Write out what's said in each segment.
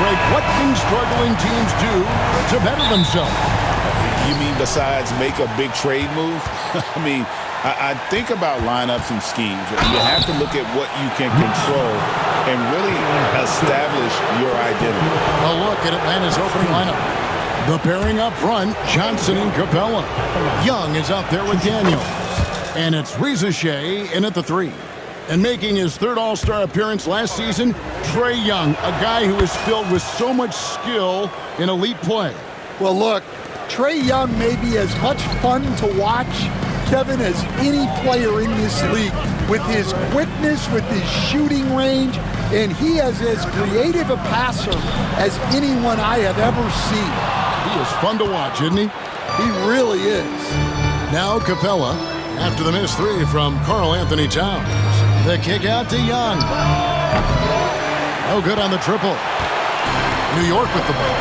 Greg, what can struggling teams do to better themselves? You mean besides make a big trade move? I think about lineups and schemes. You have to look at what you can control and really establish your identity. A look at Atlanta's opening lineup. The pairing up front, Johnson and Capella. Young is out there with Daniels. And it's Shea in at the 3. And making his third All-Star appearance last season, Trae Young, a guy who is filled with so much skill in elite play. Well, look, Trae Young may be as much fun to watch, Kevin, as any player in this league. With his quickness, with his shooting range, and he is as creative a passer as anyone I have ever seen. He is fun to watch, isn't he? He really is. Now Capella, after the missed 3 from Karl Anthony Towns. The kick out to Young. No good on the triple. New York with the ball.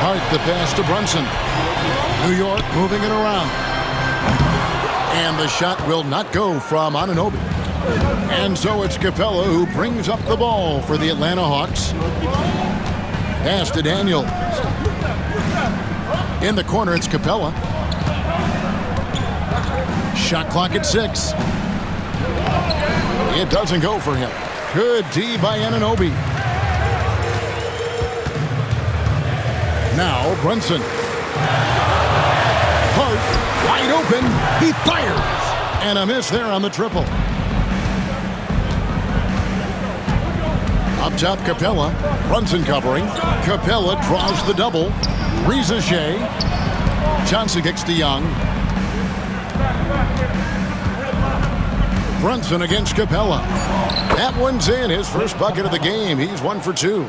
Hart the pass to Brunson. New York moving it around. And the shot will not go from Anunoby. And so it's Capella who brings up the ball for the Atlanta Hawks. Pass to Daniels. In the corner, it's Capella. Shot clock at 6. It doesn't go for him. Good D by Anunoby. Now Brunson. Hart wide open. He fires. And a miss there on the triple. Up top, Capella. Brunson covering. Capella draws the double. Shea. Johnson kicks to Young. Brunson against Capella. That one's in. His first bucket of the game. He's 1 for 2.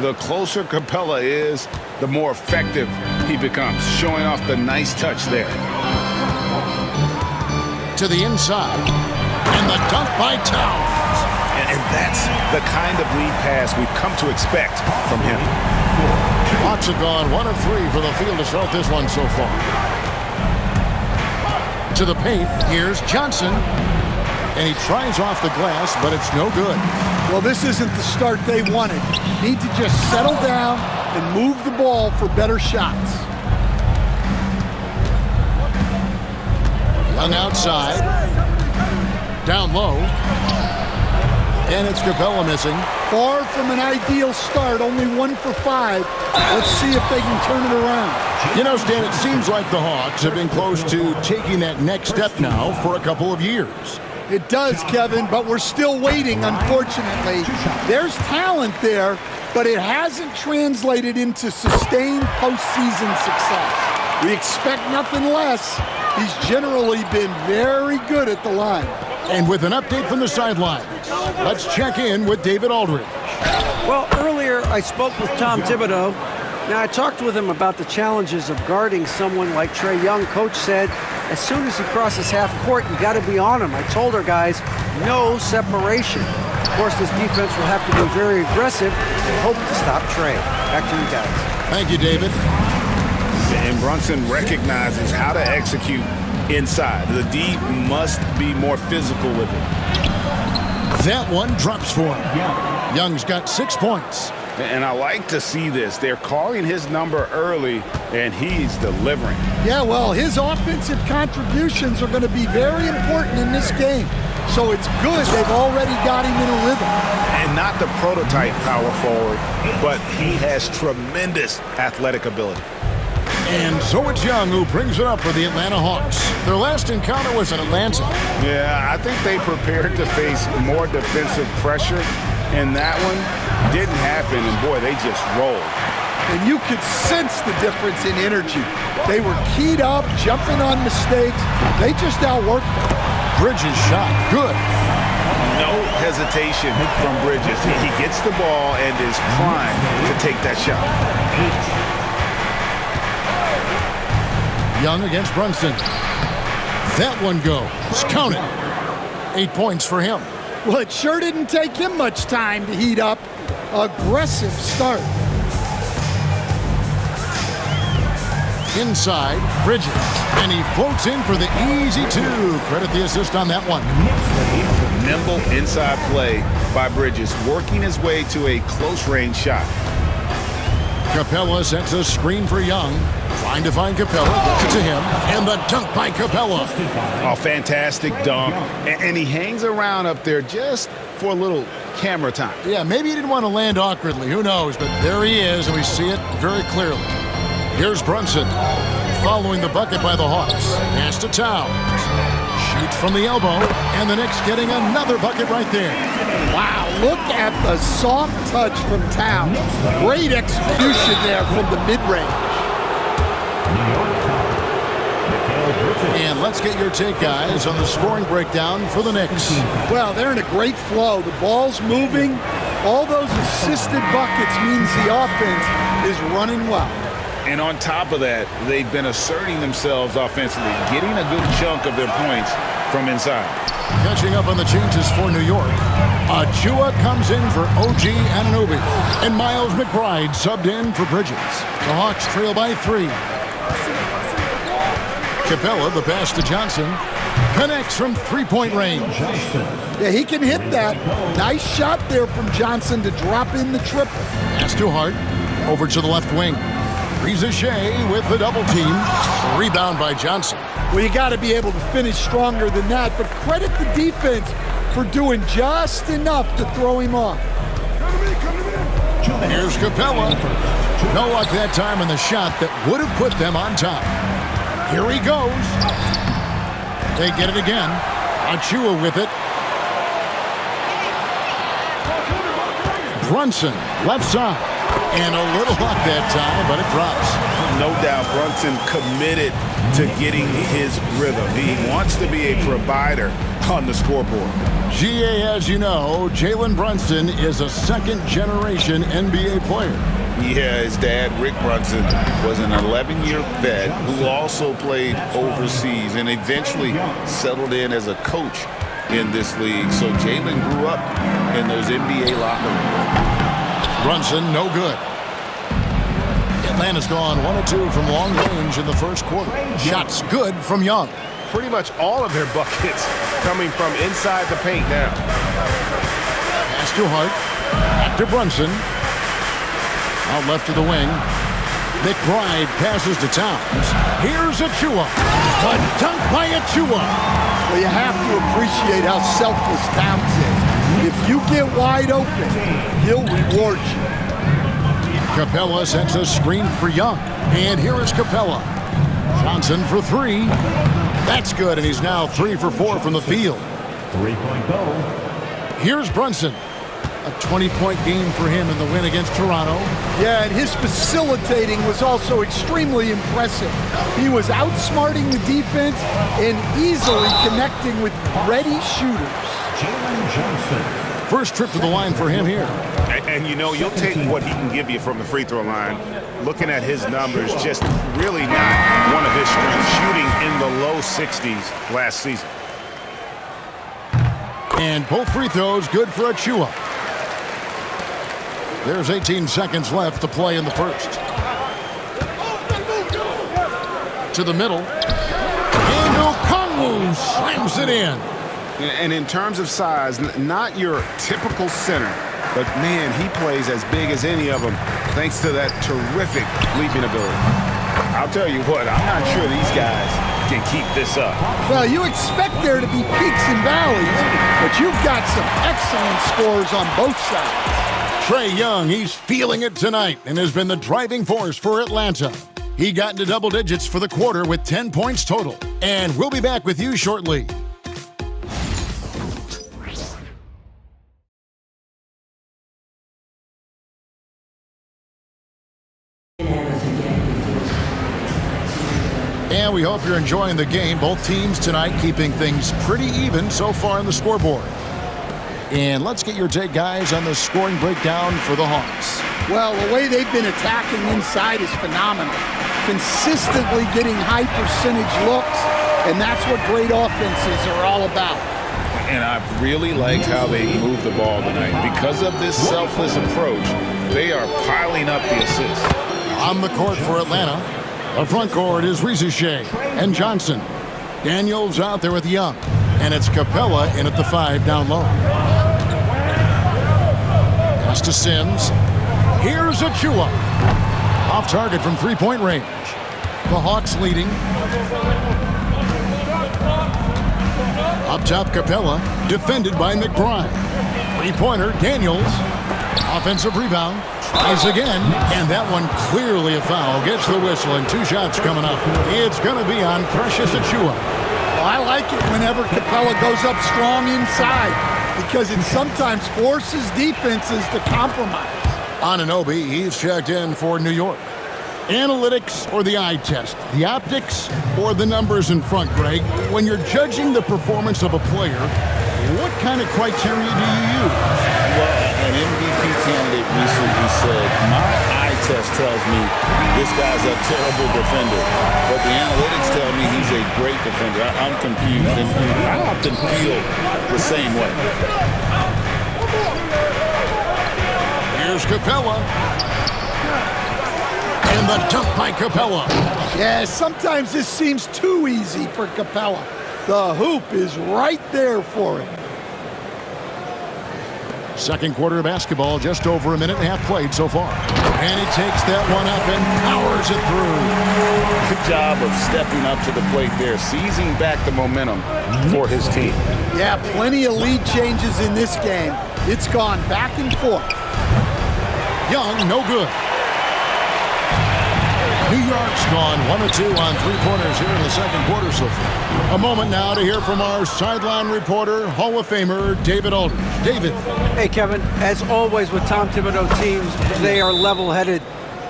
The closer Capella is, the more effective he becomes, showing off the nice touch there. To the inside. And the dunk by Towns. And that's the kind of lead pass we've come to expect from him. Hawks have gone 1 of 3 for the field to start this one so far. To the paint. Here's Johnson. And he tries off the glass, but it's no good. Well, this isn't the start they wanted. Need to just settle down and move the ball for better shots. Young outside. Down low. And it's Capella missing. Far from an ideal start, only 1 for 5. Let's see if they can turn it around. You know, Stan, it seems like the Hawks have been close to taking that next step now for a couple of years. It does, Kevin, but we're still waiting, unfortunately. There's talent there, but it hasn't translated into sustained postseason success. We expect nothing less. He's generally been very good at the line. And with an update from the sideline, let's check in with David Aldridge. Well, earlier I spoke with Tom Thibodeau. Now, I talked with him about the challenges of guarding someone like Trae Young. Coach said, as soon as he crosses half court, you got to be on him. I told our guys, no separation. Of course, this defense will have to be very aggressive and hope to stop Trae. Back to you guys. Thank you, David. And Brunson recognizes how to execute inside. The D must be more physical with it. That one drops for him. Young's got 6 points. And I like to see this. They're calling his number early, and he's delivering. Yeah, well, his offensive contributions are going to be very important in this game. So it's good they've already got him in a rhythm. And not the prototype power forward, but he has tremendous athletic ability. And so it's Young who brings it up for the Atlanta Hawks. Their last encounter was in Atlanta. Yeah, I think they prepared to face more defensive pressure, and that one didn't happen, and boy, they just rolled. And you could sense the difference in energy. They were keyed up, jumping on mistakes. They just outworked them. Bridges shot, good. No hesitation from Bridges. He gets the ball and is primed to take that shot. Young against Brunson. That one goes. Count it. 8 points for him. Well, it sure didn't take him much time to heat up. Aggressive start. Inside, Bridges. And he floats in for the easy 2. Credit the assist on that one. Nimble inside play by Bridges, working his way to a close-range shot. Capella sets a screen for Young. Trying to find Capella, gets it to him, and the dunk by Capella. Oh, fantastic dunk. And he hangs around up there just for a little camera time. Yeah, maybe he didn't want to land awkwardly. Who knows? But there he is, and we see it very clearly. Here's Brunson following the bucket by the Hawks. Pass to Towns. Shoots from the elbow, and the Knicks getting another bucket right there. Wow, look at the soft touch from Towns. Great execution there from the mid-range. And let's get your take, guys, on the scoring breakdown for the Knicks. Well, they're in a great flow. The ball's moving. All those assisted buckets means the offense is running well. And on top of that, they've been asserting themselves offensively, getting a good chunk of their points from inside. Catching up on the changes for New York. Achua comes in for OG Anunoby. And Miles McBride subbed in for Bridges. The Hawks trail by 3. Capella, the pass to Johnson, connects from three-point range. Yeah, he can hit that. Nice shot there from Johnson to drop in the triple. Pass to Hart, over to the left wing. Reza Shea with the double team. Rebound by Johnson. Well, you got to be able to finish stronger than that, but credit the defense for doing just enough to throw him off. Here's Capella. No luck that time on the shot that would have put them on top. Here he goes. They get it again. Achua with it. Brunson, left side. And a little luck that time, but it drops. No doubt Brunson committed to getting his rhythm. He wants to be a provider on the scoreboard. GA, as you know, Jalen Brunson is a second-generation NBA player. Yeah, his dad, Rick Brunson, was an 11-year vet who also played overseas and eventually settled in as a coach in this league. So Jalen grew up in those NBA locker rooms. Brunson, no good. Atlanta's gone 1 of 2 from long range in the first quarter. Shots good from Young. Pretty much all of their buckets coming from inside the paint now. Pass to Hart. Back to Brunson. Out left to the wing. McBride passes to Towns. Here's Achua. A dunk by Achua. Well, you have to appreciate how selfless Towns is. If you get wide open, he'll reward you. Capella sets a screen for Young. And here is Capella. Johnson for 3. That's good, and he's now 3 for 4 from the field. Three-point goal. Here's Brunson. A 20-point game for him in the win against Toronto. Yeah, and his facilitating was also extremely impressive. He was outsmarting the defense and easily connecting with ready shooters. Jalen Johnson. First trip to the line for him here. And you know, you'll take what he can give you from the free throw line. Looking at his numbers, just really not one of his strengths. Shooting in the low 60s last season. And both free throws good for Achua. There's 18 seconds left to play in the first. To the middle. And Okongwu slams it in. And in terms of size, not your typical center, but man, he plays as big as any of them thanks to that terrific leaping ability. I'll tell you what, I'm not sure these guys can keep this up. Well, you expect there to be peaks and valleys, but you've got some excellent scores on both sides. Trae Young, he's feeling it tonight and has been the driving force for Atlanta. He got into double digits for the quarter with 10 points total. And we'll be back with you shortly. And we hope you're enjoying the game. Both teams tonight keeping things pretty even so far on the scoreboard. And let's get your take, guys, on the scoring breakdown for the Hawks. Well, the way they've been attacking inside is phenomenal. Consistently getting high percentage looks, and that's what great offenses are all about. And I've really liked how they moved the ball tonight. Because of this selfless approach, they are piling up the assists. On the court for Atlanta, the front court is Reza Shea and Johnson. Daniels out there with Young, and it's Capella in at the 5 down low. Pass to Sims. Here's Achua. Off target from three-point range. The Hawks leading. Up top, Capella, defended by McBride. Three-pointer, Daniels. Offensive rebound. Tries again, and that one clearly a foul. Gets the whistle, and 2 shots coming up. It's going to be on Precious Achua. Well, I like it whenever Capella goes up strong inside because it sometimes forces defenses to compromise. Anunoby, he's checked in for New York. Analytics or the eye test? The optics or the numbers in front, Greg? When you're judging the performance of a player, what kind of criteria do you use? Well, an MVP candidate recently said, my eye test tells me this guy's a terrible defender, but the analytics tell me he's a great defender. I'm confused, and I often feel the same way. Here's Capella. And the dunk by Capella. Yeah, sometimes this seems too easy for Capella. The hoop is right there for him. Second quarter of basketball, just over a minute and a half played so far. And he takes that one up and powers it through. Good job of stepping up to the plate there, seizing back the momentum for his team. Yeah, plenty of lead changes in this game. It's gone back and forth. Young, no good. New York's gone 1 of 2 on three-pointers here in the second quarter so far. A moment now to hear from our sideline reporter, Hall of Famer David Aldridge. David. Hey, Kevin, as always with Tom Thibodeau teams, they are level-headed.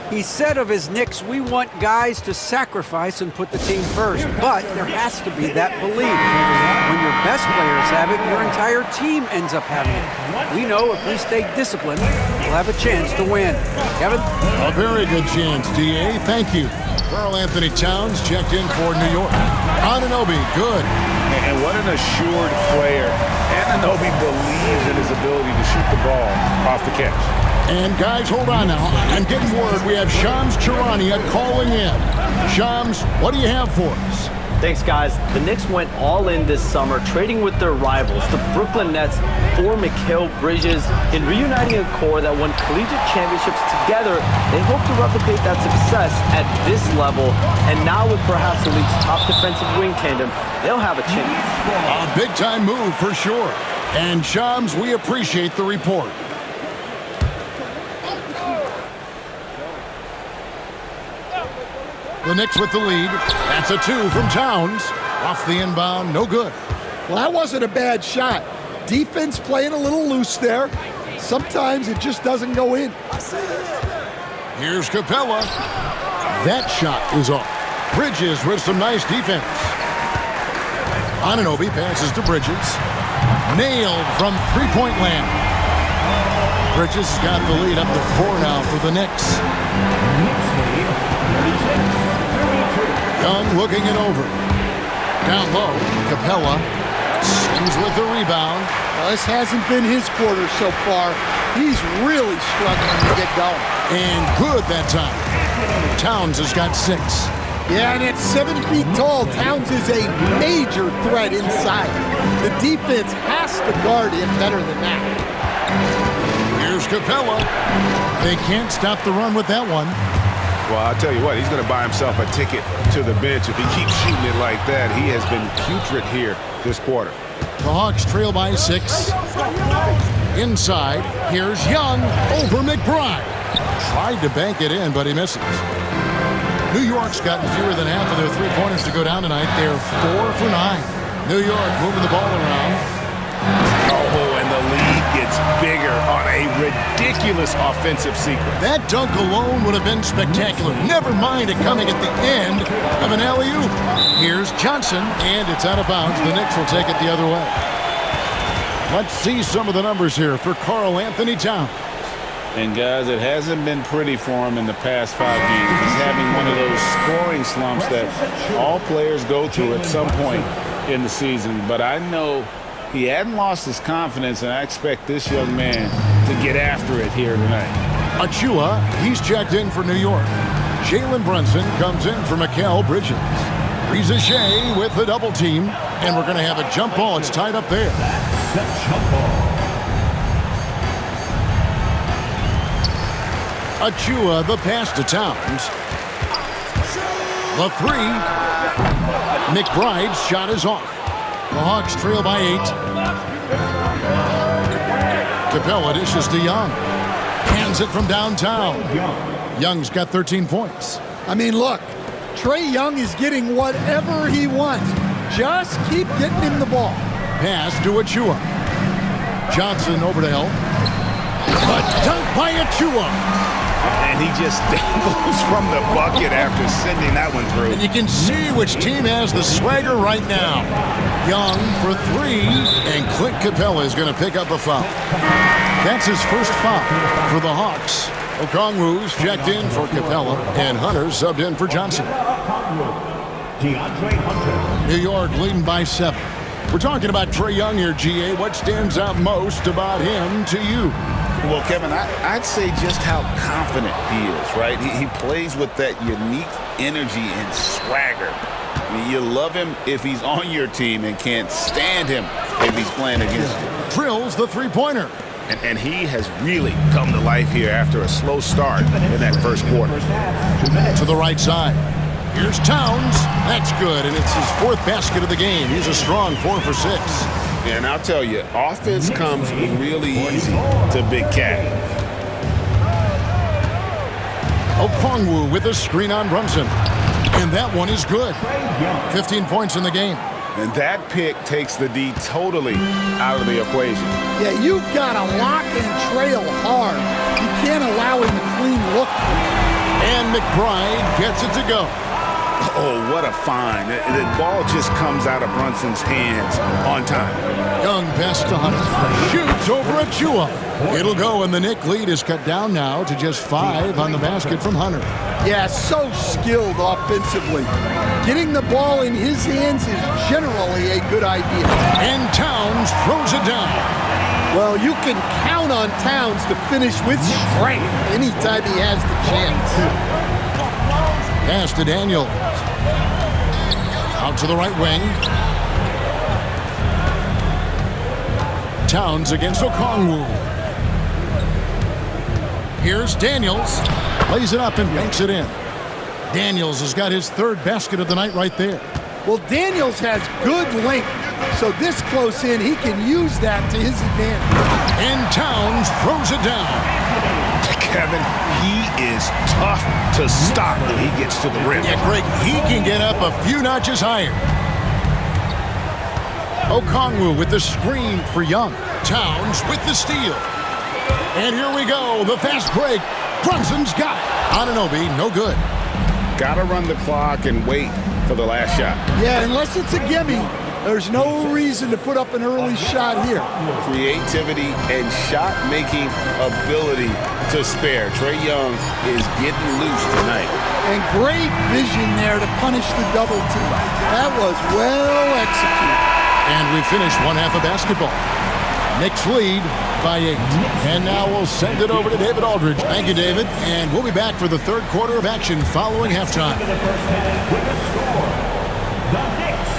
He said of his Knicks, we want guys to sacrifice and put the team first, but there has to be that belief. When your best players have it, your entire team ends up having it. We know if we stay disciplined, we'll have a chance to win. Kevin? A very good chance, D.A. Thank you. Karl Anthony Towns checked in for New York. Anunoby, good. And what an assured player. Anunoby believes in his ability to shoot the ball off the catch. And guys, hold on now. I'm getting word we have Shams Charania calling in. Shams, what do you have for us? Thanks, guys. The Knicks went all in this summer, trading with their rivals, the Brooklyn Nets, for Mikal Bridges. In reuniting a core that won collegiate championships together, they hope to replicate that success at this level. And now with perhaps the league's top defensive wing tandem, they'll have a chance. A big-time move for sure. And Shams, we appreciate the report. The Knicks with the lead. That's a 2 from Towns. Off the inbound, no good. Well, that wasn't a bad shot. Defense playing a little loose there. Sometimes it just doesn't go in. Here's Capella. That shot is off. Bridges with some nice defense. Anunoby passes to Bridges. Nailed from three-point land. Bridges has got the lead up to 4 now for the Knicks. Young looking it over. Down low, Capella. Sims with the rebound. Well, this hasn't been his quarter so far. He's really struggling to get going. And good that time. Towns has got 6. Yeah, and at 7 feet tall, Towns is a major threat inside. The defense has to guard him better than that. Here's Capella. They can't stop the run with that one. Well, I'll tell you what, he's going to buy himself a ticket to the bench if he keeps shooting it like that. He has been putrid here this quarter. The Hawks trail by 6. Inside, here's Young over McBride. Tried to bank it in, but he misses. New York's gotten fewer than half of their three-pointers to go down tonight. They're 4 for 9. New York moving the ball around. Oh, and the lead gets bigger on a ridiculous offensive sequence. That dunk alone would have been spectacular. Never mind it coming at the end of an alley-oop. Here's Johnson, and it's out of bounds. The Knicks will take it the other way. Let's see some of the numbers here for Karl Anthony Towns. And guys, it hasn't been pretty for him in the past 5 games. He's having one of those scoring slumps that all players go through at some point in the season. But I know he hadn't lost his confidence, and I expect this young man to get after it here tonight. Achua, he's checked in for New York. Jalen Brunson comes in for Mikal Bridges. Reza Shea with the double team, and we're going to have a jump ball. It's tied up there. Set jump ball. Achua, the pass to Towns. The three. McBride's shot is off. The Hawks trail by 8. Capella dishes to Young. Hands it from downtown. Young's got 13 points. I mean, look, Trae Young is getting whatever he wants. Just keep getting him the ball. Pass to Achua. Johnson over to help. A dunk by Achua. And he just dangles from the bucket after sending that one through. And you can see which team has the swagger right now. Young for 3, and Clint Capella is going to pick up a foul. That's his first foul for the Hawks. Okongwu's checked in for Capella, and Hunter subbed in for Johnson. New York leading by 7. We're talking about Trae Young here, GA. What stands out most about him to you? Well, Kevin, I'd say just how confident he is, right? He plays with that unique energy and swagger. I mean, you love him if he's on your team and can't stand him if he's playing against you. Drills the three-pointer. And he has really come to life here after a slow start in that first quarter. To the right side. Here's Towns. That's good, and it's his 4th basket of the game. He's a strong 4 for 6. And I'll tell you, offense comes really easy to Big Cat. Okongwu with a screen on Brunson. And that one is good. 15 points in the game. And that pick takes the D totally out of the equation. Yeah, you've got to lock and trail hard. You can't allow him to clean look. And McBride gets it to go. Oh, what a find. The ball just comes out of Brunson's hands on time. Young pass to Hunter. Shoots over Achua. It'll go, and the Knicks lead is cut down now to just 5 on the basket from Hunter. Yeah, so skilled offensively. Getting the ball in his hands is generally a good idea. And Towns throws it down. Well, you can count on Towns to finish with strength anytime he has the chance. Pass to Daniels. Out to the right wing. Towns against Okongwu. Here's Daniels. Lays it up and banks it in. Daniels has got his 3rd basket of the night right there. Well, Daniels has good length, so this close in, he can use that to his advantage. And Towns throws it down. Kevin, he is tough to stop when he gets to the rim. Yeah, Greg, he can get up a few notches higher. Okongwu with the screen for Young. Towns with the steal. And here we go, the fast break. Brunson's got it. Anunoby, no good. Got to run the clock and wait for the last shot. Yeah, unless it's a gimme, there's no reason to put up an early shot here. Creativity and shot-making ability to spare. Trae Young is getting loose tonight. And great vision there to punish the double team. That was well executed. And we finished one half of basketball. Knicks lead by 8. And now we'll send it over to David Aldridge. Thank you, David. And we'll be back for the 3rd quarter of action following halftime. The Knicks,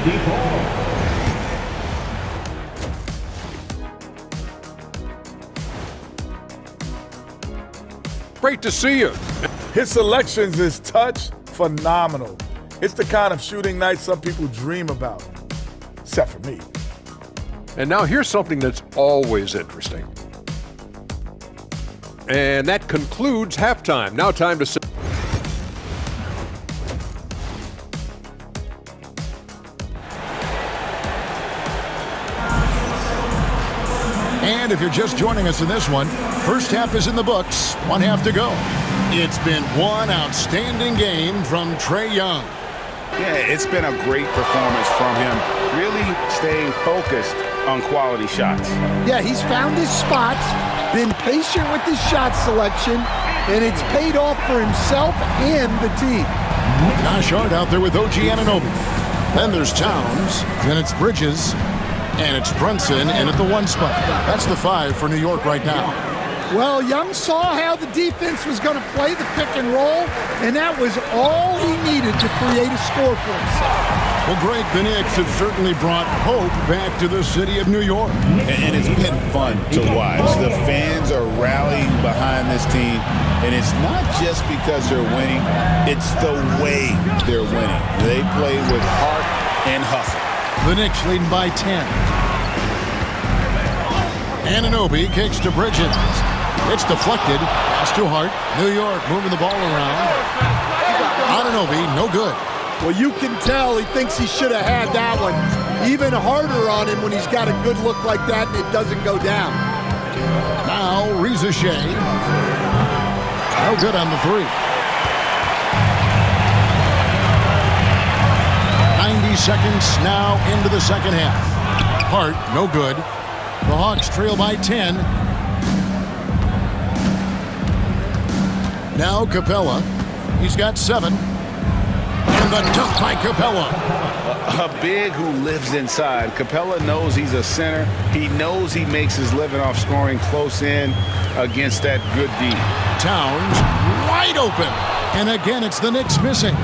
54. Great to see you. His selections is touch phenomenal. It's the kind of shooting night some people dream about, except for me. And now here's something that's always interesting. And that concludes halftime. Now time to... And if you're just joining us in this one, first half is in the books, 1 half to go. It's been one outstanding game from Trae Young. Yeah, it's been a great performance from him, really staying focused on quality shots. Yeah, he's found his spots, been patient with his shot selection, and it's paid off for himself and the team. Josh Hart out there with OG Anunoby. Then there's Towns, then it's Bridges, and it's Brunson in at the 1 spot. That's the 5 for New York right now. Well, Young saw how the defense was going to play the pick and roll, and that was all he needed to create a score for himself. Well, Greg, the Knicks have certainly brought hope back to the city of New York. And it's been fun to watch. The fans are rallying behind this team, and it's not just because they're winning, it's the way they're winning. They play with heart and hustle. The Knicks leading by 10. Anunoby kicks to Bridges. It's deflected. Pass to Hart. New York moving the ball around. Anunoby, no good. Well, you can tell he thinks he should have had that one. Even harder on him when he's got a good look like that and it doesn't go down. Now, Rizachet. No good on the three. 90 seconds now into the second half. Hart, no good. The Hawks trail by 10. Now Capella. He's got 7. And the dunk by Capella. A big who lives inside. Capella knows he's a center. He knows he makes his living off scoring close in against that good D. Towns wide open. And again, it's the Knicks missing.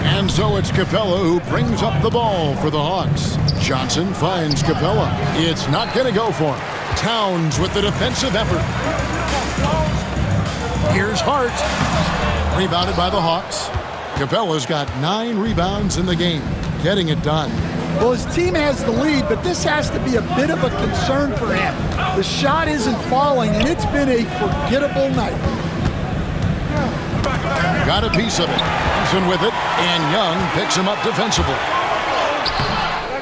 And so it's Capella who brings up the ball for the Hawks. Johnson finds Capella. It's not going to go for him. Towns with the defensive effort. Here's Hart. Rebounded by the Hawks. Capella's got 9 rebounds in the game. Getting it done. Well, his team has the lead, but this has to be a bit of a concern for him. The shot isn't falling, and it's been a forgettable night. Got a piece of it. Johnson with it, and Young picks him up defensively.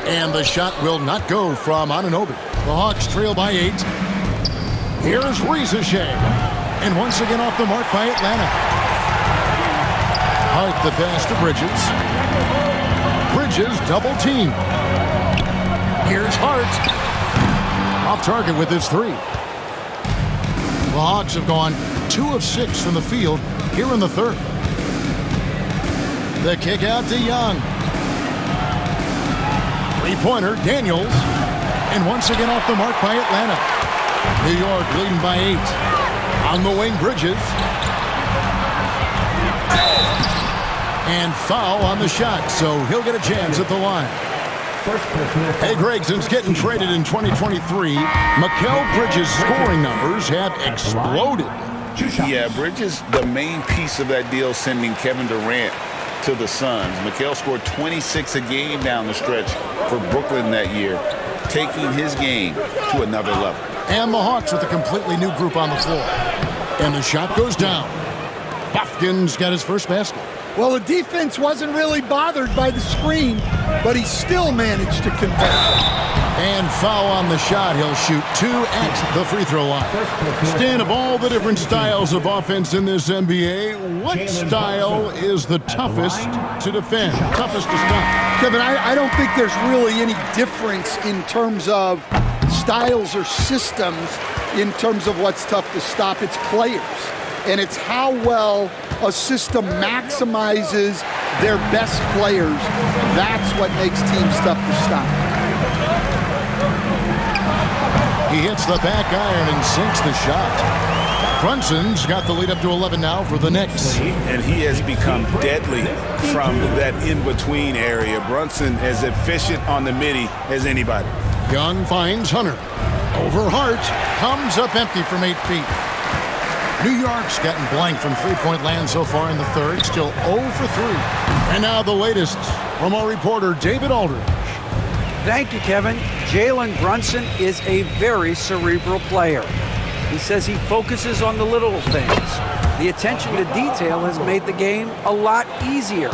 And the shot will not go from Anunoby. The Hawks trail by 8. Here's Rizachet. And once again off the mark by Atlanta. Hart the pass to Bridges. Bridges double team. Here's Hart. Off target with his 3. The Hawks have gone 2 of 6 from the field here in the third. The kick out to Young. 3-pointer, Daniels. And once again off the mark by Atlanta. New York leading by 8. On the wing, Bridges. And foul on the shot, so he'll get a chance at the line. Hey, Greg, since getting traded in 2023, Mikal Bridges' scoring numbers have exploded. Yeah, Bridges, the main piece of that deal, sending Kevin Durant to the Suns. Mikal scored 26 a game down the stretch for Brooklyn that year, taking his game to another level. And the Hawks with a completely new group on the floor. And the shot goes down. Bofkin's got his first basket. Well, the defense wasn't really bothered by the screen, but he still managed to convert. And foul on the shot. He'll shoot 2 at the free throw line. Stan, of all the different styles of offense in this NBA, what style is the toughest to defend, toughest to stop? Kevin, I don't think there's really any difference in terms of styles or systems in terms of what's tough to stop. It's players. And it's how well a system maximizes their best players. That's what makes teams tough to stop. He hits the back iron and sinks the shot. Brunson's got the lead up to 11 now for the Knicks. And he has become deadly from that in-between area. Brunson as efficient on the midi as anybody. Young finds Hunter. Over Hart. Comes up empty from 8 feet. New York's gotten blank from three-point land so far in the third. Still 0 for 3. And now the latest from our reporter, David Aldridge. Thank you, Kevin. Jalen Brunson is a very cerebral player. He says he focuses on the little things. The attention to detail has made the game a lot easier.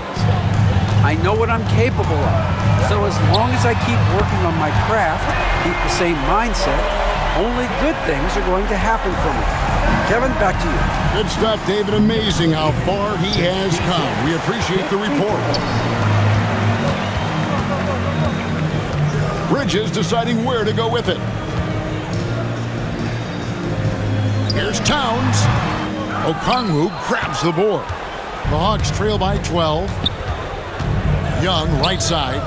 I know what I'm capable of. So as long as I keep working on my craft, keep the same mindset, only good things are going to happen for me. Kevin, back to you. Good stuff, David. Amazing how far he has come. We appreciate the report. Bridges deciding where to go with it. Here's Towns. Okongwu grabs the board. The Hawks trail by 12. Young, right side.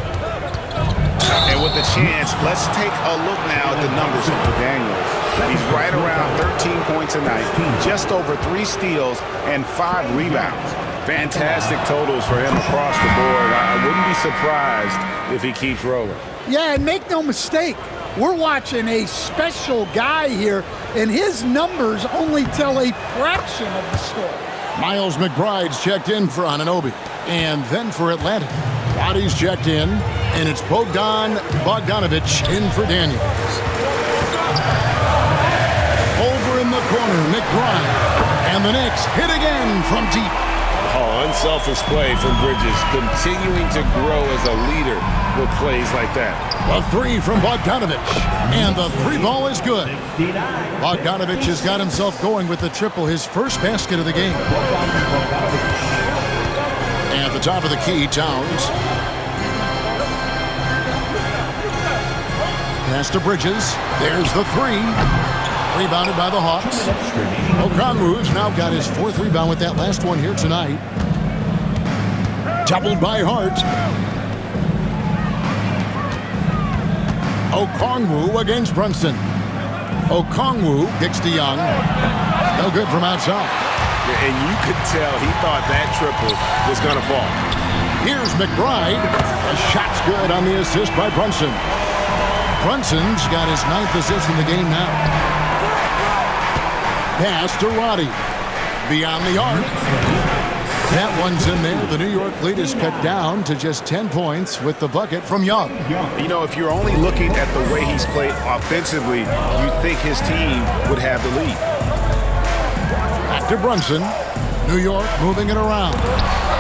And with the chance, let's take a look now at the numbers for Daniels. He's right around 13 points a night, just over 3 steals and 5 rebounds. Fantastic totals for him across the board. I wouldn't be surprised if he keeps rolling. Yeah, and make no mistake, we're watching a special guy here, and his numbers only tell a fraction of the story. Miles McBride's checked in for Anunoby. And then for Atlanta, Roddy's checked in, and it's Bogdanovich in for Daniels. Over in the corner, McBride. And the Knicks hit again from deep. Oh, unselfish play from Bridges, continuing to grow as a leader with plays like that. A three from Bogdanovich, and the three ball is good. Bogdanovich has got himself going with the triple, his first basket of the game. At the top of the key, Towns. Pass to Bridges. There's the three. Rebounded by the Hawks. Okongwu's now got his fourth rebound with that last one here tonight. Doubled by Hart. Okongwu against Brunson. Okongwu kicks to Young. No good from outside. And you could tell he thought that triple was going to fall. Here's McBride. A shot's good on the assist by Brunson. Brunson's got his 9th assist in the game now. Pass to Roddy. Beyond the arc. That one's in there. The New York lead is cut down to just 10 points with the bucket from Young. You know, if you're only looking at the way he's played offensively, you'd think his team would have the lead. Back to Brunson. New York moving it around.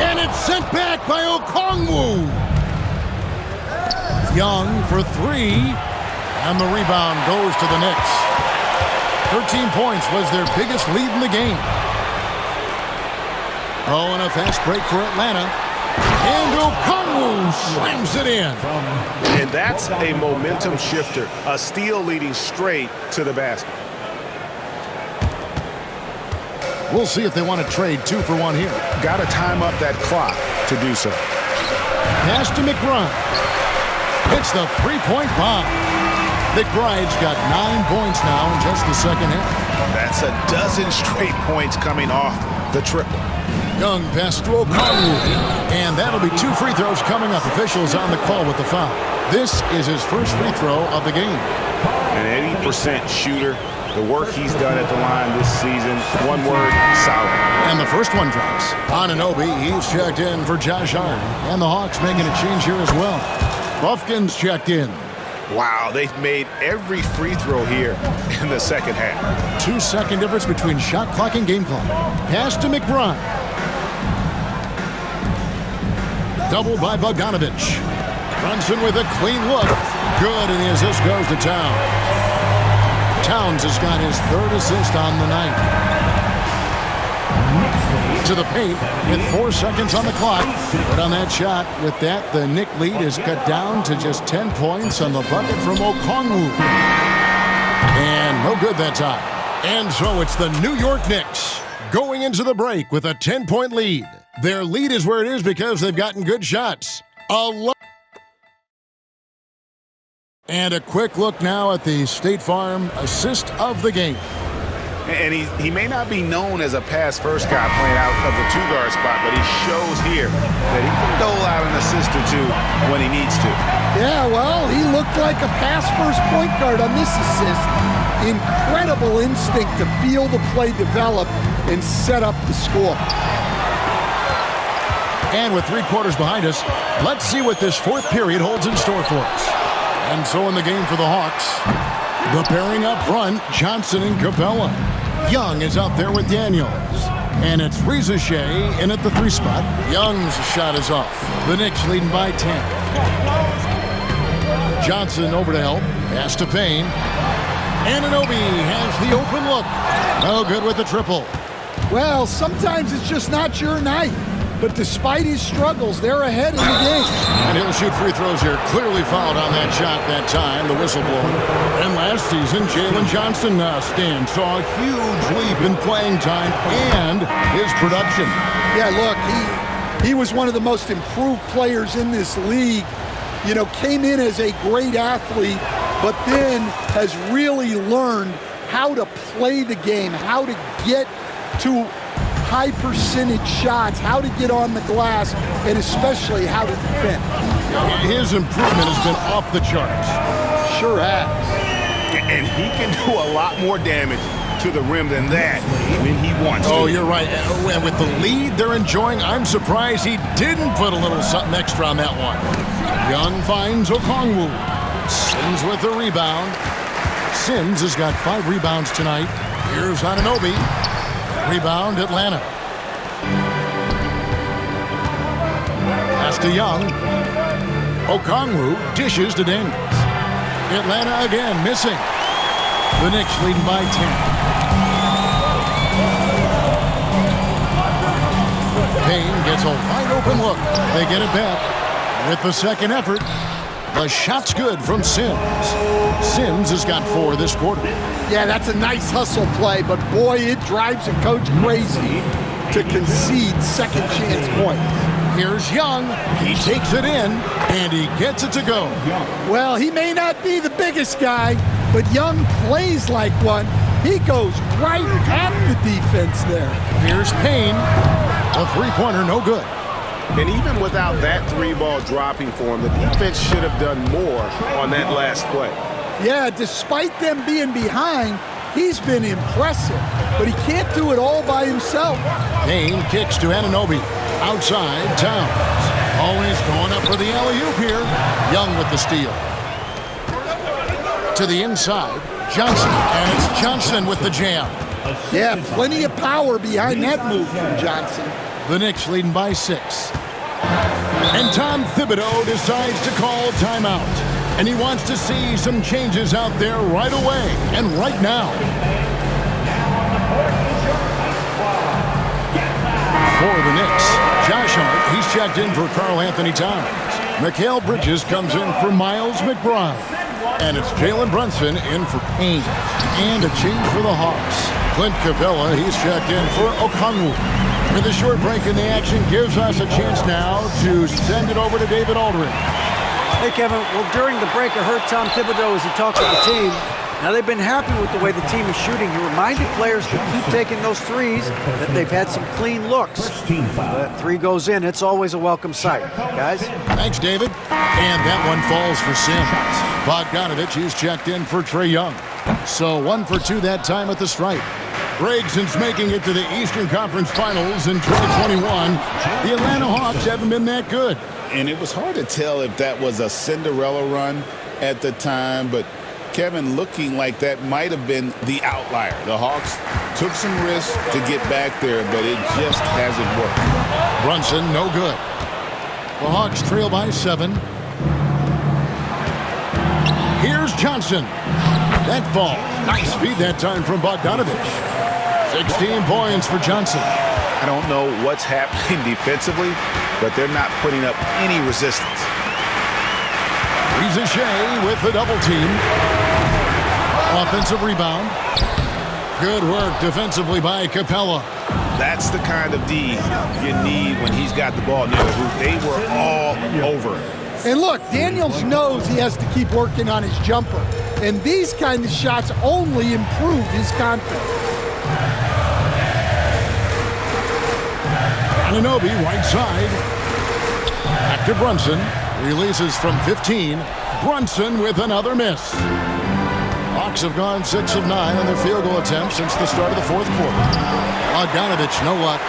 And it's sent back by Okongwu. Young for three. And the rebound goes to the Knicks. 13 points was their biggest lead in the game. Oh, and a fast break for Atlanta. And Okongwu slams it in. And that's a momentum shifter. A steal leading straight to the basket. We'll see if they want to trade 2 for 1 here. Got to time up that clock to do so. Pass to McBride. It's the three-point bomb. McBride's got 9 points now in just the second half. That's a dozen straight points coming off the triple. Young pass to Okongwu. And that'll be 2 free throws coming up. Officials on the call with the foul. This is his first free throw of the game. An 80% shooter. The work he's done at the line this season, one word, solid. And the first one drops. Anunoby, he's checked in for Josh Hart. And the Hawks making a change here as well. Buffkin's checked in. Wow, they've made every free throw here in the second half. 2-second difference between shot clock and game clock. Pass to McBride. Double by Bogdanovich. Brunson with a clean look. Good, and the assist goes to Towns. Towns has got his 3rd assist on the night. To the paint with 4 seconds on the clock. But on that shot, with that, the Knick lead is cut down to just 10 points on the bucket from Okongwu. And no good that time. And so it's the New York Knicks going into the break with a 10-point lead. Their lead is where it is because they've gotten good shots. And a quick look now at the State Farm assist of the game. And he may not be known as a pass-first guy playing out of the 2-guard spot, but he shows here that he can dole out an assist or 2 when he needs to. Yeah, well, he looked like a pass-first point guard on this assist. Incredible instinct to feel the play develop and set up the score. And with 3 quarters behind us, let's see what this 4th period holds in store for us. And so in the game for the Hawks, the pairing up front, Johnson and Capella. Young is out there with Daniels. And it's Reza Shea in at the 3 spot. Young's shot is off. The Knicks leading by 10. Johnson over to help. Pass to Payne. Anunoby has the open look. No good with the triple. Well, sometimes it's just not your night. But despite his struggles, they're ahead in the game. And he'll shoot free throws here. Clearly fouled on that shot that time, the whistle blowing. And last season, Jalen Johnson saw a huge leap in playing time and his production. Yeah, look, he was one of the most improved players in this league. You know, came in as a great athlete, but then has really learned how to play the game, how to get to high percentage shots, how to get on the glass, and especially how to defend. His improvement has been off the charts. Sure has. And he can do a lot more damage to the rim than that when he wants to. Oh, you're right. And with the lead they're enjoying, I'm surprised he didn't put a little something extra on that one. Young finds Okongwu. Sims with the rebound. Sims has got 5 rebounds tonight. Here's Anunoby. Rebound, Atlanta. Pass to Young. Okongwu dishes to Daniels. Atlanta again missing. The Knicks leading by 10. Payne gets a wide open look. They get it back. With the second effort, the shot's good from Sims. Sims has got 4 this quarter. Yeah, that's a nice hustle play, but boy, it drives a coach crazy to concede second chance points. Here's Young. He takes it in, and he gets it to go. Well, he may not be the biggest guy, but Young plays like one. He goes right at the defense there. Here's Payne. A three-pointer, no good. And even without that 3-ball dropping for him, the defense should have done more on that last play. Yeah, despite them being behind, he's been impressive, but he can't do it all by himself. Payne kicks to Anunoby. Outside, Towns. Always going up for the alley-oop here. Young with the steal. To the inside, Johnson. And it's Johnson with the jam. Yeah, plenty of power behind that move from Johnson. The Knicks leading by 6. And Tom Thibodeau decides to call timeout. And he wants to see some changes out there right away and right now. For the Knicks, Josh Hart, he's checked in for Karl Anthony Towns. Mikal Bridges comes in for Miles McBride. And it's Jalen Brunson in for Payne. And a change for the Hawks. Clint Capella, he's checked in for Okongwu. With a short break in the action gives us a chance now to send it over to David Aldridge. Hey, Kevin. Well, during the break, I heard Tom Thibodeau as he talked to the team. Now, they've been happy with the way the team is shooting. He reminded players to keep taking those threes, that they've had some clean looks. That 3 goes in, it's always a welcome sight. Guys? Thanks, David. And that one falls for Sims. Bogdanovich, he's checked in for Trae Young. So 1 for 2 that time at the stripe. Greg, since making it to the Eastern Conference Finals in 2021, the Atlanta Hawks haven't been that good. And it was hard to tell if that was a Cinderella run at the time, but Kevin, looking like that might have been the outlier. The Hawks took some risks to get back there, but it just hasn't worked. Brunson, no good. The Hawks trail by 7. Here's Johnson. That ball. Nice feed that time from Bogdanovich. 16 points for Johnson. I don't know what's happening defensively, but they're not putting up any resistance. Riza Shea with the double team. Offensive rebound. Good work defensively by Capella. That's the kind of D you need when he's got the ball near the hoop. They were all over it. And look, Daniels knows he has to keep working on his jumper. And these kind of shots only improve his confidence. Anunoby, right side. Back to Brunson. Releases from 15. Brunson with another miss. Hawks have gone 6 of 9 on their field goal attempts since the start of the fourth quarter. Bogdanovich, no luck.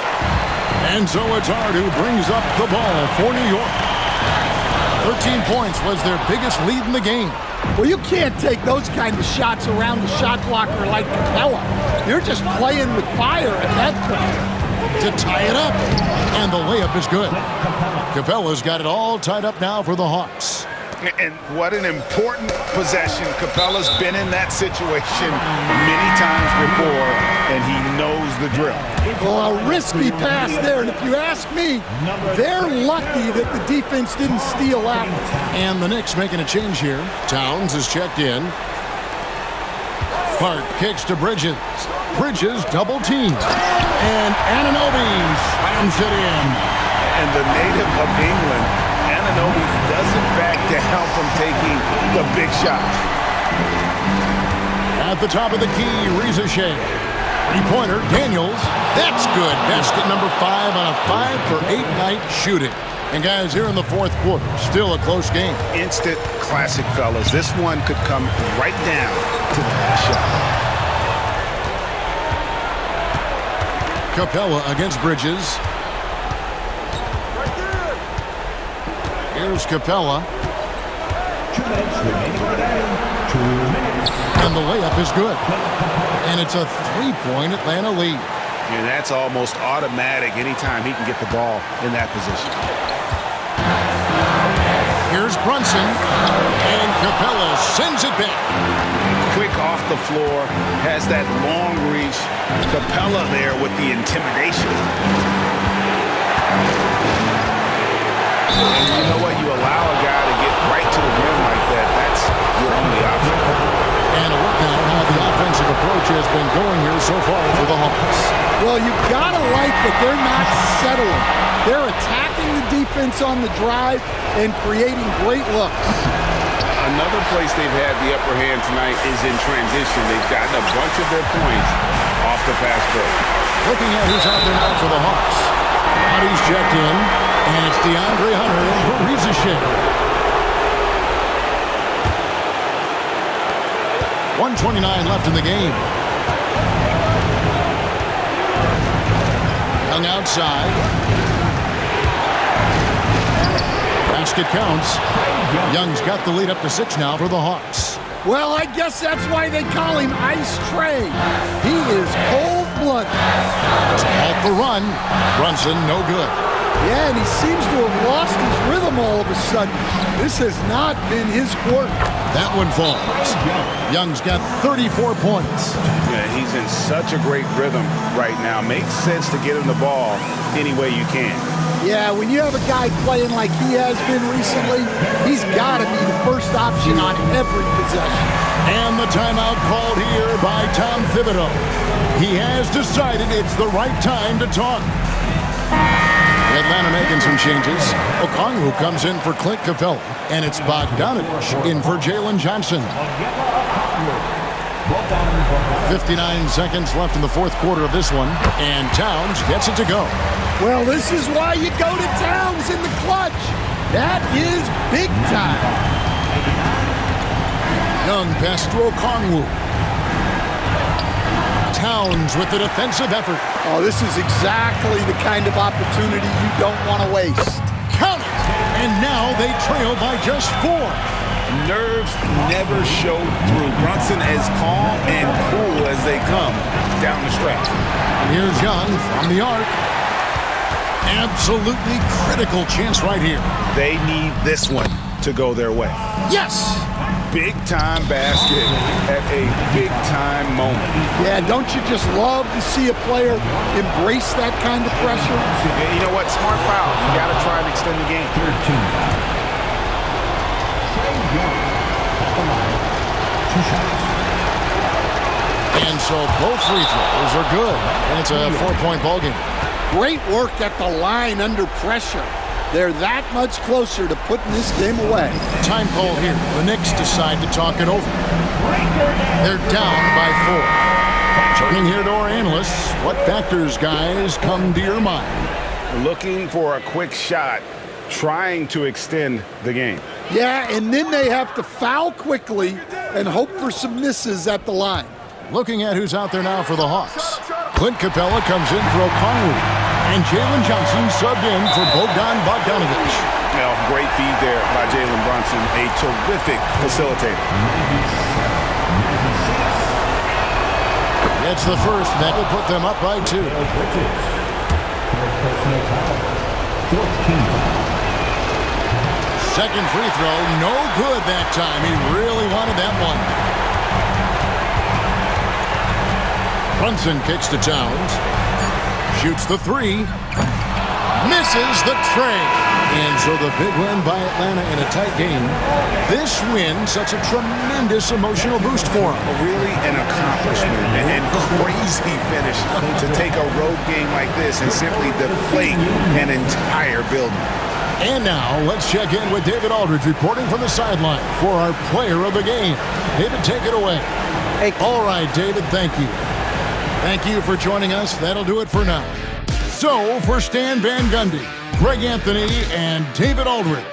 And so it's Hart who brings up the ball for New York. 13 points was their biggest lead in the game. Well, you can't take those kind of shots around the shot blocker like Capella. You're just playing with fire at that point. To tie it up. And the layup is good. Capella's got it all tied up now for the Hawks. And what an important possession. Capella's been in that situation many times before, and he knows the drill. Well, a risky pass there, and if you ask me, they're lucky that the defense didn't steal that one. And the Knicks making a change here. Towns is checked in. Hart kicks to Bridges. Bridges double teamed. And Anunoby slams it in. And the native of England, Anunoby doesn't back down from taking the big shot. At the top of the key, Riza Shea. Three-pointer, Daniels. That's good. Basket number 5 on a 5-for-8 night shooting. And guys, here in the fourth quarter, still a close game. Instant classic, fellas. This one could come right down to the last shot. Capella against Bridges. Here's Capella. 2 minutes remaining in the game. 2 minutes. And the layup is good. And it's a 3-point Atlanta lead. And that's almost automatic anytime he can get the ball in that position. Here's Brunson. And Capella sends it back. Quick off the floor, has that long reach. Capella there with the intimidation. And you know what? You allow a guy to get right to the rim like that. That's your only option. And a look at how the offensive approach has been going here so far for the Hawks. Well, you've got to like that they're not settling. They're attacking the defense on the drive and creating great looks. Another place they've had the upper hand tonight is in transition. They've gotten a bunch of their points off the fast break. Looking at who's out there now for the Hawks. Bodies checked in, and it's DeAndre Hunter in for Rizachet. 1:29 left in the game. Young outside. Basket counts. Young's got the lead up to 6 now for the Hawks. Well, I guess that's why they call him Ice Trey. He is cold-blooded. Off the run. Brunson, no good. Yeah, and he seems to have lost his rhythm all of a sudden. This has not been his quirk. That one falls. Young's got 34 points. Yeah, he's in such a great rhythm right now. Makes sense to get him the ball any way you can. Yeah, when you have a guy playing like he has been recently, he's got to be the first option on every possession. And the timeout called here by Tom Thibodeau. He has decided it's the right time to talk. Atlanta making some changes. Okongwu comes in for Clint Capella, and it's Bogdanovich in for Jalen Johnson. 59 seconds left in the fourth quarter of this one, and Towns gets it to go. Well, this is why you go to Towns in the clutch. That is big time. Young pass to Okongwu. Towns with the defensive effort. Oh, this is exactly the kind of opportunity you don't want to waste. Count it! And now they trail by just 4. Nerves never show through. Brunson as calm and cool as they come down the stretch. And here's Young from the arc. Absolutely critical chance right here. They need this one to go their way. Yes! Big-time basket at a big-time moment. Yeah, don't you just love to see a player embrace that kind of pressure? Yeah, you know what? Smart foul. You got to try and extend the game. 2 shots. And so both free throws are good. And it's a 4-point ball game. Great work at the line under pressure. They're that much closer to putting this game away. Time call here. The Knicks decide to talk it over. They're down by 4. Turning here to our analysts, what factors, guys, come to your mind? Looking for a quick shot, trying to extend the game. Yeah, and then they have to foul quickly and hope for some misses at the line. Looking at who's out there now for the Hawks. Clint Capella comes in for Okongwu. And Jalen Johnson subbed in for Bogdanovich. Now, great feed there by Jalen Brunson, a terrific facilitator. It's the first that will put them up by 2. Second free throw, no good that time. He really wanted that one. Brunson kicks to Towns. Shoots the 3. Misses the tray. And so the big win by Atlanta in a tight game. This win, such a tremendous emotional boost for them. Really an accomplishment and crazy finish to take a road game like this and simply deflate an entire building. And now let's check in with David Aldridge reporting from the sideline for our player of the game. David, take it away. Hey. All right, David, thank you. Thank you for joining us. That'll do it for now. So, for Stan Van Gundy, Greg Anthony, and David Aldrich,